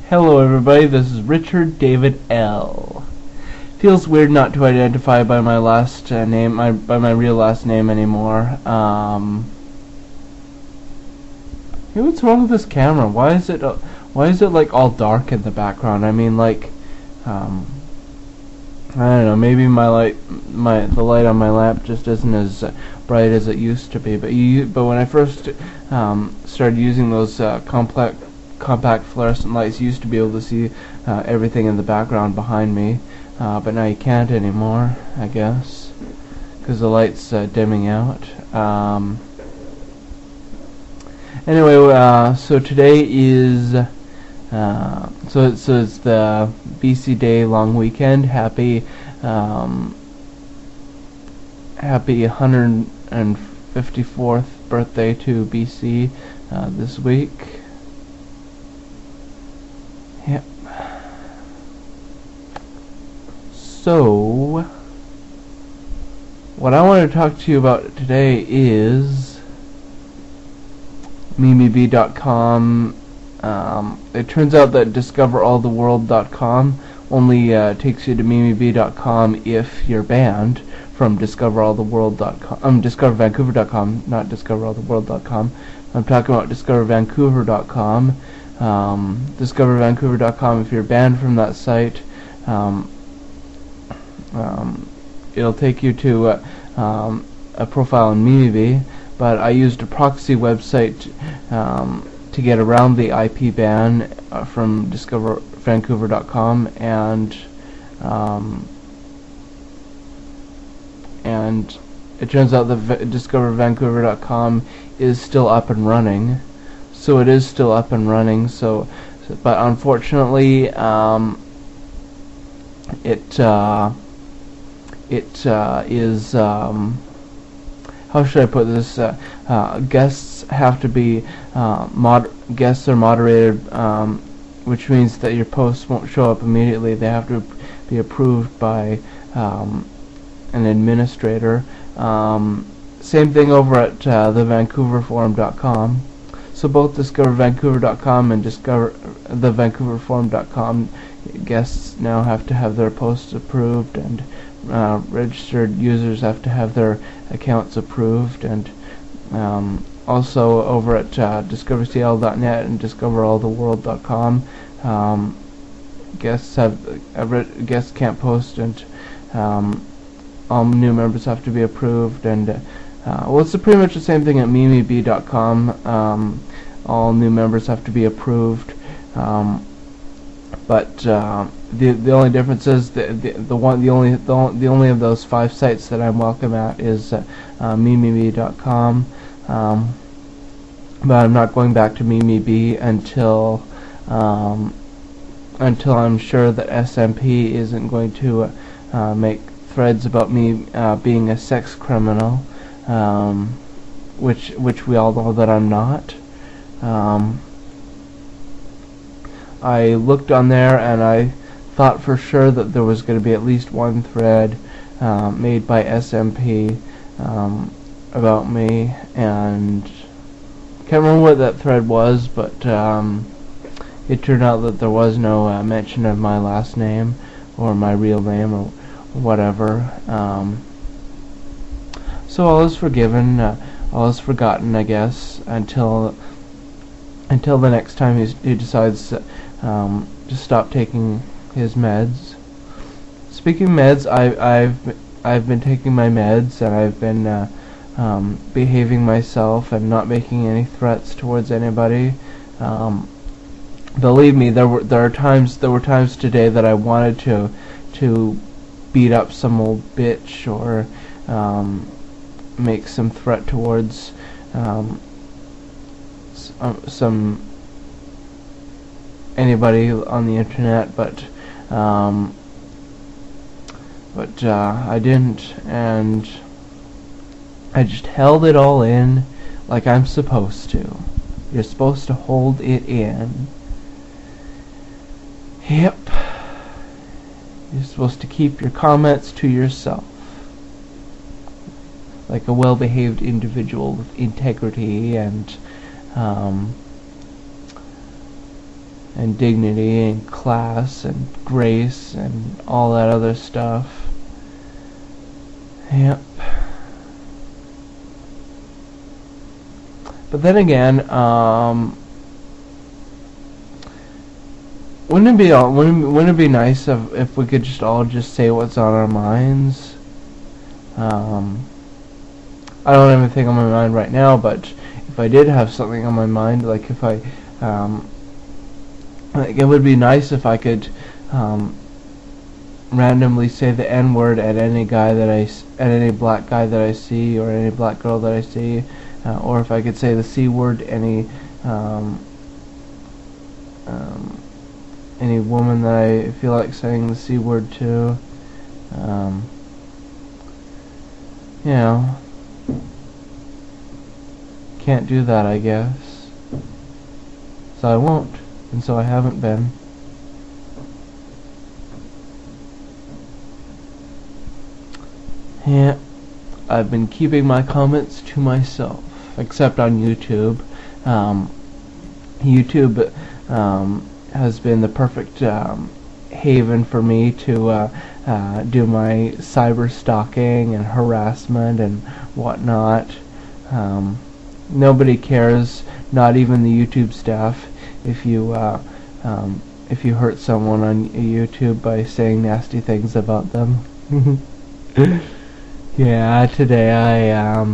Hello everybody, this is Richard David L. Feels weird not to identify by my last name, by my real last name anymore. Hey, what's wrong with this camera? Why is it like all dark in the background? I mean, like, I don't know. Maybe the light on my lamp just isn't as bright as it used to be. But when I first started using those compact fluorescent lights, you used to be able to see everything in the background behind me, but now you can't anymore, I guess, because the light's dimming out. Anyway, so today is so it's the BC Day long weekend. Happy 154th birthday to BC this week. Yep. So, what I want to talk to you about today is MimiBee.com. It turns out that DiscoverAllTheWorld.com only takes you to MimiBee.com if you're banned from DiscoverAllTheWorld.com. DiscoverVancouver.com, not DiscoverAllTheWorld.com. I'm talking about DiscoverVancouver.com. DiscoverVancouver.com, if you're banned from that site, it'll take you to a profile in MimiBee, but I used a proxy website to get around the IP ban from DiscoverVancouver.com, and it turns out that DiscoverVancouver.com is still up and running. So it is still up and running. But unfortunately, it is. How should I put this? Guests have to be guests are moderated, which means that your posts won't show up immediately. They have to be approved by an administrator. Same thing over at thevancouverforum.com. So both DiscoverVancouver.com and thevancouverforum.com guests now have to have their posts approved, and registered users have to have their accounts approved, and also over at DiscoverCL.net and DiscoverAllTheWorld.com, guests can't post, and all new members have to be approved, and well, it's pretty much the same thing at MimiBee.com. All new members have to be approved, but the only difference is the only of those 5 sites that I'm welcome at is MimiBee.com. But I'm not going back to MimiBee until I'm sure that SMP isn't going to make threads about me being a sex criminal, which we all know that I'm not. I looked on there and I thought for sure that there was going to be at least one thread made by SMP about me, and can't remember what that thread was, but it turned out that there was no mention of my last name or my real name or whatever. So all is forgiven, all is forgotten, I guess, until the next time he decides to stop taking his meds. Speaking of meds, I've been taking my meds, and I've been behaving myself and not making any threats towards anybody. Believe me, there were times today that I wanted to beat up some old bitch or make some threat towards some anybody on the internet, but I didn't, and I just held it all in like I'm supposed to. You're supposed to hold it in. Yep. You're supposed to keep your comments to yourself, like a well-behaved individual with integrity and and dignity and class and grace and all that other stuff. Yep. But then again, wouldn't it be nice if we could just all just say what's on our minds? I don't have anything on my mind right now, but if I did have something on my mind, like if I, like it would be nice if I could randomly say the N-word at any guy at any black guy that I see, or any black girl that I see, or if I could say the C-word to any woman that I feel like saying the C-word to. You know, can't do that, I guess. So I won't, and so I haven't been. Yeah, I've been keeping my comments to myself, except on YouTube. YouTube has been the perfect haven for me to do my cyber stalking and harassment and whatnot. Nobody cares, not even the YouTube staff, if you hurt someone on YouTube by saying nasty things about them. Yeah, today I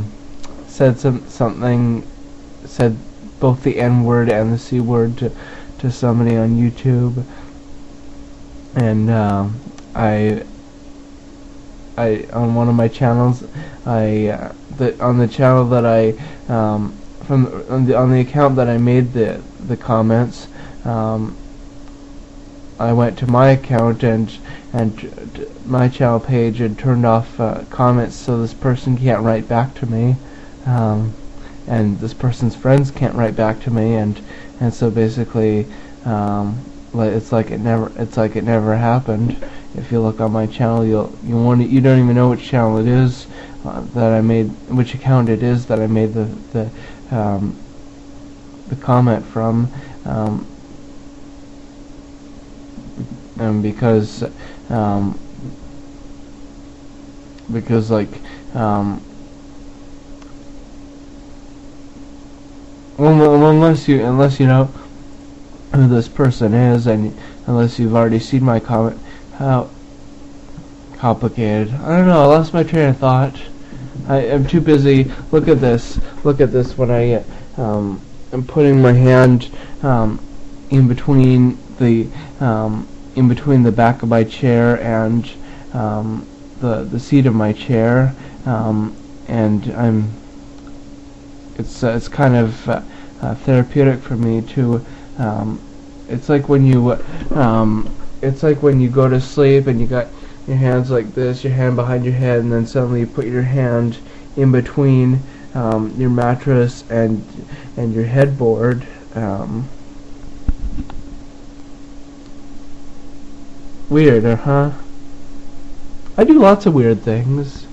said said both the N-word and the C-word to somebody on YouTube, and I on one of my channels, on the channel that I on the account that I made the comments, I went to my account and my channel page and turned off comments, so this person can't write back to me, and this person's friends can't write back to me, and so basically it's like it never happened. If you look on my channel, you don't even know which channel it is that I made, which account it is that I made the comment from, and because like unless you know who this person is, and unless you've already seen my comment, how complicated. I don't know, I lost my train of thought. I'm too busy. Look at this when I am putting my hand in between the back of my chair and the seat of my chair, and it's kind of therapeutic for me to it's like when you go to sleep and you got your hands like this, your hand behind your head, and then suddenly you put your hand in between your mattress and your headboard. Weird, huh? I do lots of weird things,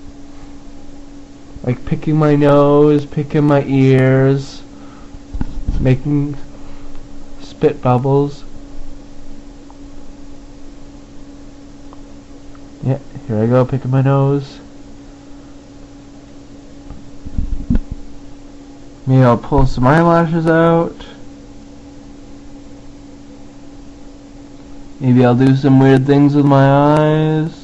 like picking my nose, picking my ears, making spit bubbles. Yeah, here I go, picking my nose. Maybe I'll pull some eyelashes out. Maybe I'll do some weird things with my eyes.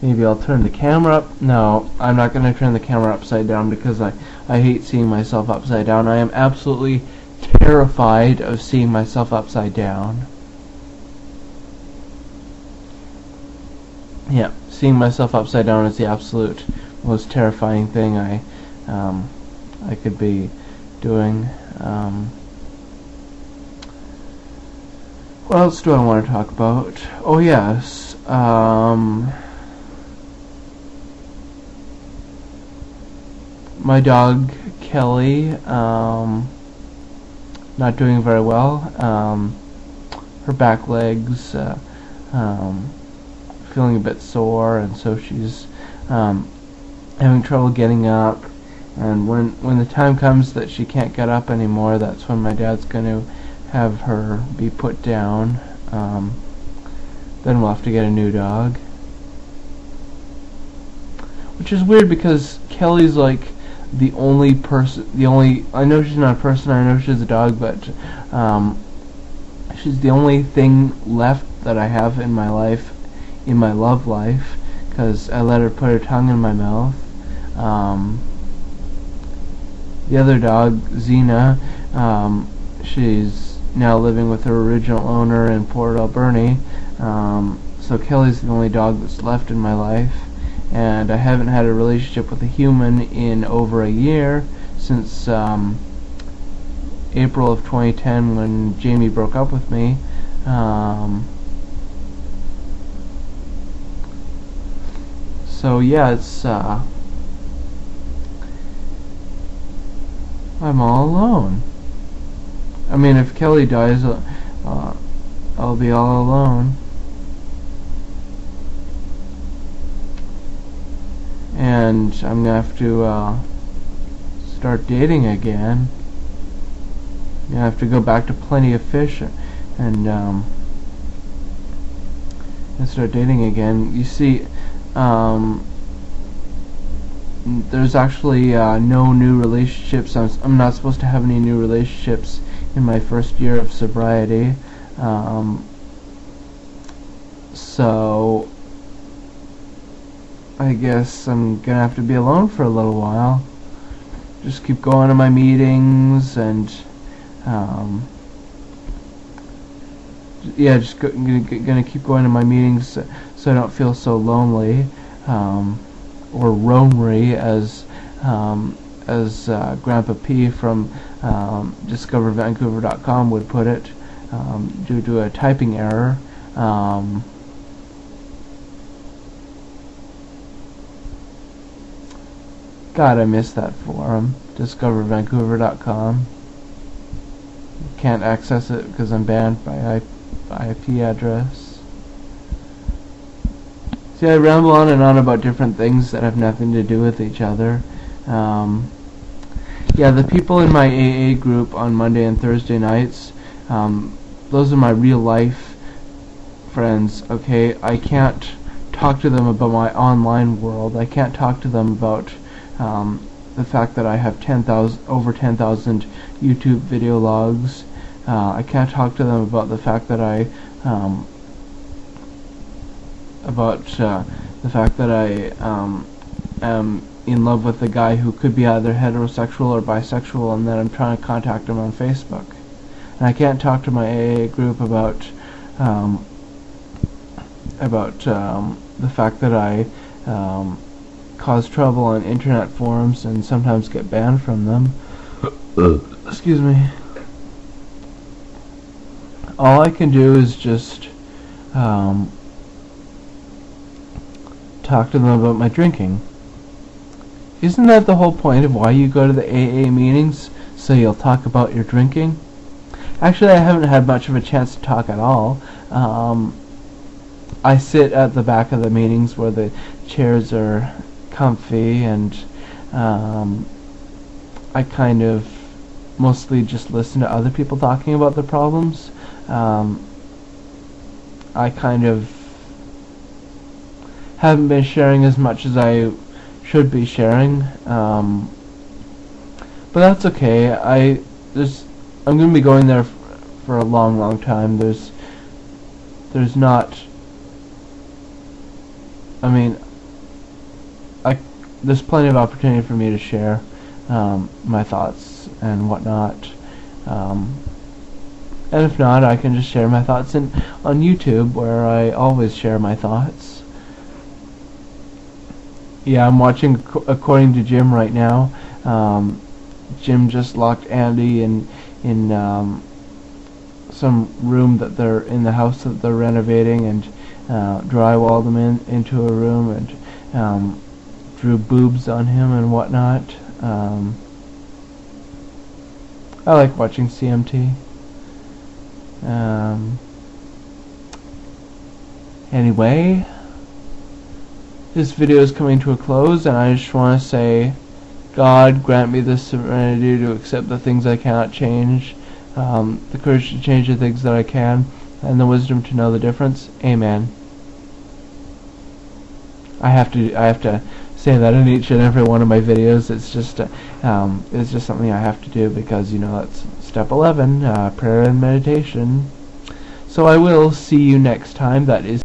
Maybe I'll turn the camera up. No, I'm not going to turn the camera upside down because I hate seeing myself upside down. I am absolutely terrified of seeing myself upside down. Yeah, seeing myself upside down is the absolute most terrifying thing I could be doing. What else do I want to talk about? Oh yes, my dog Kelly, not doing very well. Her back legs feeling a bit sore, and so she's having trouble getting up, And when the time comes that she can't get up anymore, that's when my dad's going to have her be put down. Then we'll have to get a new dog. Which is weird because Kelly's like the only person, I know she's not a person, I know she's a dog, but she's the only thing left that I have in my life, in my love life, because I let her put her tongue in my mouth. The other dog, Xena, she's now living with her original owner in Port Alberni. So Kelly's the only dog that's left in my life, and I haven't had a relationship with a human in over a year, since April of 2010 when Jamie broke up with me. So yeah, it's I'm all alone. I mean, if Kelly dies, I'll be all alone. And I'm gonna have to start dating again. I have to go back to Plenty of Fish and start dating again. You see, there's actually no new relationships. I'm not supposed to have any new relationships in my first year of sobriety. So I guess I'm gonna have to be alone for a little while. Just keep going to my meetings and yeah, just gonna keep going to my meetings so I don't feel so lonely, or roamery, as Grandpa P from DiscoverVancouver.com would put it, due to a typing error. God, I miss that forum, DiscoverVancouver.com. Can't access it because I'm banned by IP address. See, I ramble on and on about different things that have nothing to do with each other. Yeah, the people in my AA group on Monday and Thursday nights, those are my real life friends, okay? I can't talk to them about my online world. I can't talk to them about the fact that I have over 10,000 YouTube video logs. I can't talk to them about the fact that I am in love with a guy who could be either heterosexual or bisexual, and then I'm trying to contact him on Facebook. And I can't talk to my AA group about the fact that I cause trouble on internet forums and sometimes get banned from them. Excuse me. All I can do is just talk to them about my drinking. Isn't that the whole point of why you go to the AA meetings? So you'll talk about your drinking? Actually, I haven't had much of a chance to talk at all. I sit at the back of the meetings where the chairs are comfy, and I kind of mostly just listen to other people talking about their problems. I kind of haven't been sharing as much as I should be sharing, but that's okay. I'm going to be going there for a long time. There's not, I mean, there's plenty of opportunity for me to share my thoughts and whatnot. And if not, I can just share my thoughts on YouTube, where I always share my thoughts. Yeah, I'm watching According to Jim right now. Jim just locked Andy in some room that they're in the house that they're renovating, and drywalled him into a room, and drew boobs on him and whatnot. I like watching CMT. Anyway, this video is coming to a close, and I just want to say God, grant me the serenity to accept the things I cannot change, the courage to change the things that I can, and the wisdom to know the difference. Amen. I have to say that in each and every one of my videos. It's just something I have to do because, that's step 11, prayer and meditation. So I will see you next time. That is